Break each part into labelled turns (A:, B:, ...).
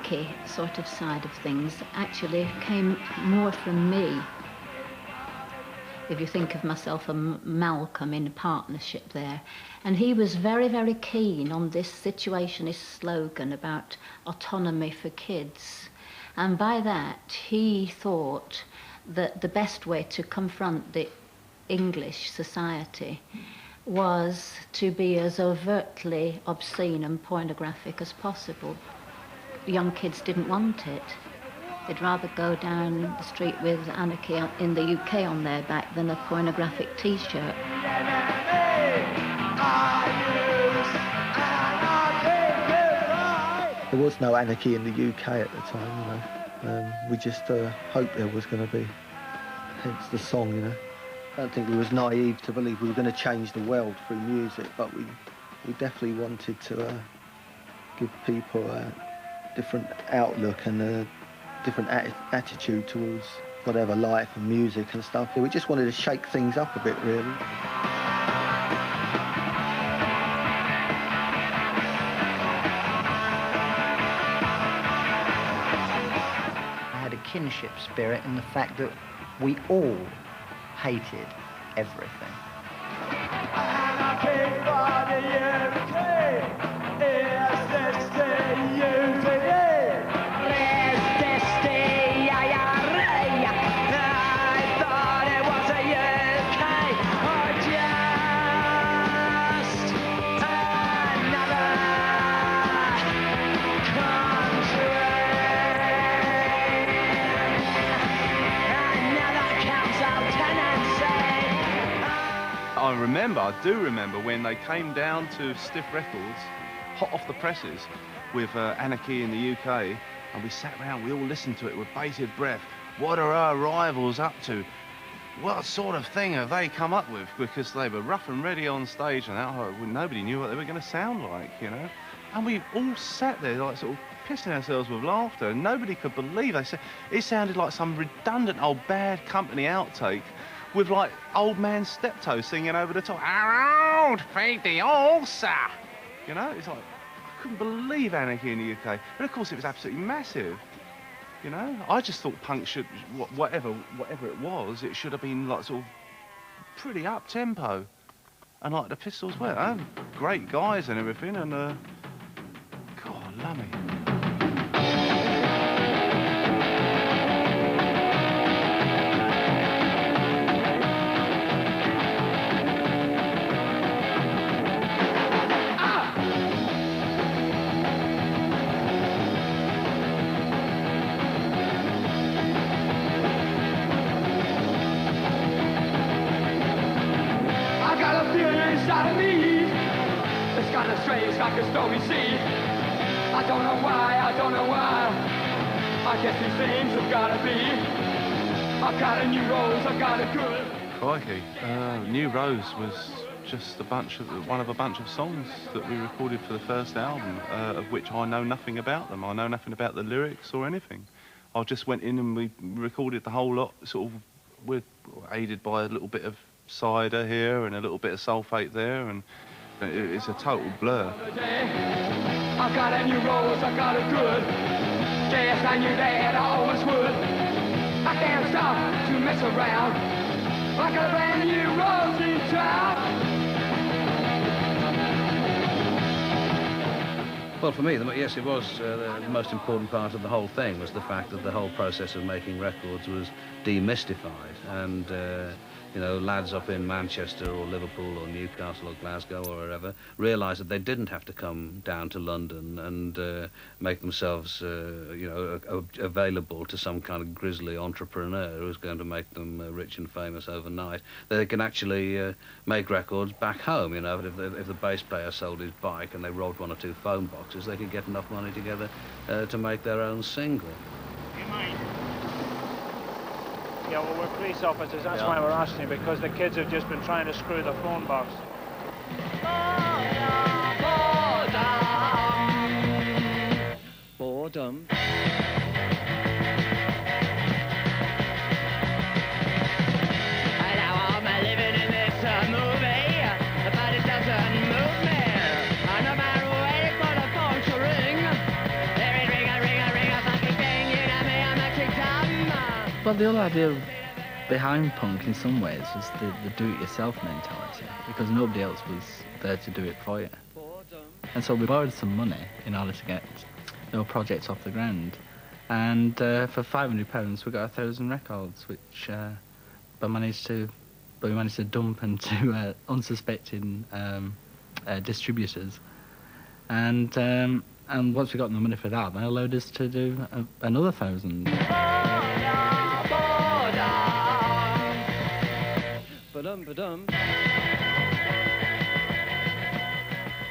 A: anarchy sort of side of things actually came more from me. If you think of myself and Malcolm in a partnership there. And he was very, very keen on this situationist slogan about autonomy for kids. And by that, he thought that the best way to confront the English society was to be as overtly obscene and pornographic as possible. Young kids didn't want it. They'd rather go down the street with Anarchy in the UK on their back than a pornographic T-shirt.
B: There was no Anarchy in the UK at the time, you know. We just hoped there was going to be, hence the song, you know. I don't think we was naive to believe we were going to change the world through music, but we definitely wanted to give people a different outlook and a different attitude towards whatever life and music and stuff. We just wanted to shake things up a bit, really.
C: I had a kinship spirit in the fact that we all hated everything.
D: I do remember when they came down to Stiff Records, hot off the presses, with Anarchy in the UK, and we sat around, we all listened to it with bated breath. What are our rivals up to? What sort of thing have they come up with? Because they were rough and ready on stage, and nobody knew what they were going to sound like, you know? And we all sat there, like, sort of pissing ourselves with laughter, and nobody could believe it sounded like some redundant old Bad Company outtake with, like, Old Man Steptoe singing over the top. Our old Fediosa! You know, it's like, I couldn't believe Anarchy in the UK. But of course it was absolutely massive, you know? I just thought punk should, whatever it was, it should have been, like, sort of pretty up-tempo. And, like, the Pistols were, great guys and everything, and, God, lummy.
E: Strange like a stormy sea. I don't know why. I guess these things have gotta be. I've got a new rose, I've got a good.
D: Crikey. New Rose was just one of a bunch of songs that we recorded for the first album, of which I know nothing about them. I know nothing about the lyrics or anything. I just went in and we recorded the whole lot, sort of, we're aided by a little bit of cider here and a little bit of sulphate there, and it's a total blur.
E: I've got a new rose, I've got a good. Yes, I knew that I always would. I can't stop to mess around. I got a brand new rose in town.
F: Well, for me, yes, it was the most important part of the whole thing was the fact that the whole process of making records was demystified, and you know, lads up in Manchester or Liverpool or Newcastle or Glasgow or wherever realised that they didn't have to come down to London and make themselves, you know, available to some kind of grisly entrepreneur who's going to make them rich and famous overnight. They can actually make records back home, you know. If the bass player sold his bike and they robbed one or two phone boxes, they could get enough money together to make their own single.
G: You mind? Yeah, well, we're police officers, that's why we're asking, because the kids have just been trying to screw the phone box.
E: Boredom. Ring, ring, ring, ring.
H: Well, the whole idea behind punk in some ways was the do-it-yourself mentality, because nobody else was there to do it for you. And so we borrowed some money in order to get projects off the ground. And for £500 we got 1,000 records, which we managed to dump into unsuspecting distributors. And once we got the money for that, that allowed us to do another 1,000.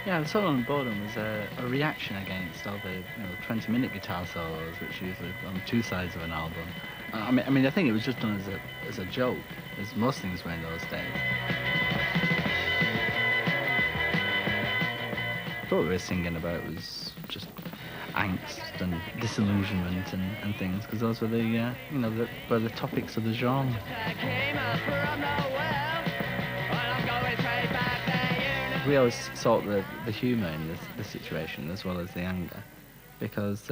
H: Yeah, the song on Boredom was a reaction against all the 20-minute guitar solos, which are usually on two sides of an album. I mean, I think it was just done as a joke, as most things were in those days. What we were singing about was just angst and disillusionment and things, because those were the topics of the genre. We always sought the humour in the situation as well as the anger, because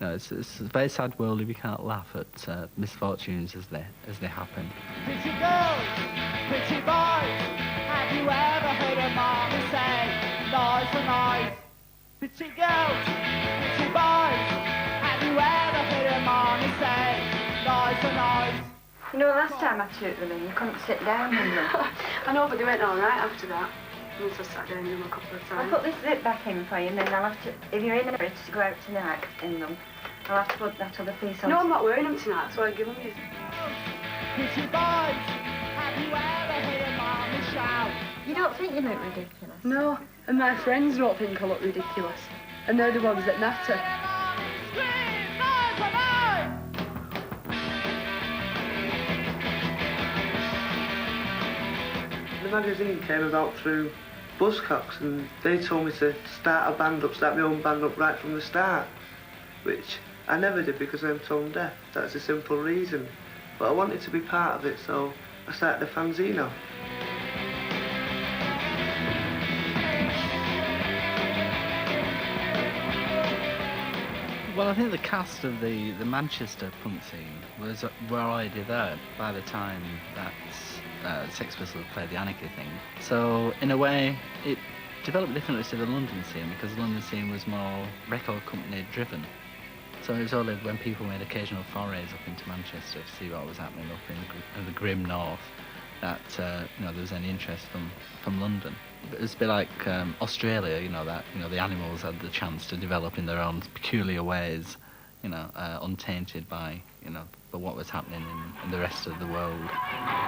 H: it's a very sad world if you can't laugh at misfortunes as they happen.
E: Pretty girls, pretty boys, have you ever heard a mama say, noise for noise? Pretty girls, pretty boys, have you ever heard a mama say, noise for noise?
I: You know, last time I took them in, you couldn't sit down in them.
J: I know, but they went all right after that. Once I sat down in them a couple of times.
I: I'll put this zip back in for you, and then I'll have to, if you're in a hurry to go out tonight in them, I'll have to put that other piece on.
J: No, I'm not wearing them tonight, that's why I give them you.
E: Pretty boys, have you ever heard a mama shout?
I: You don't think you look ridiculous?
J: No, and my friends don't think I look ridiculous. And they're the ones that matter.
K: The magazine came about through Buzzcocks, and they told me to start my own band up right from the start, which I never did because I'm tone deaf. That's a simple reason. But I wanted to be part of it, so I started a fanzine off.
H: Well, I think the cast of the Manchester punk scene were already there by the time that Sex Pistols played the Anarchy thing. So, in a way, it developed differently to the London scene, because the London scene was more record company driven. So it was only when people made occasional forays up into Manchester to see what was happening up in the grim north that there was any interest from London. It was a bit like Australia, the animals had the chance to develop in their own peculiar ways, untainted by what was happening in the rest of the world.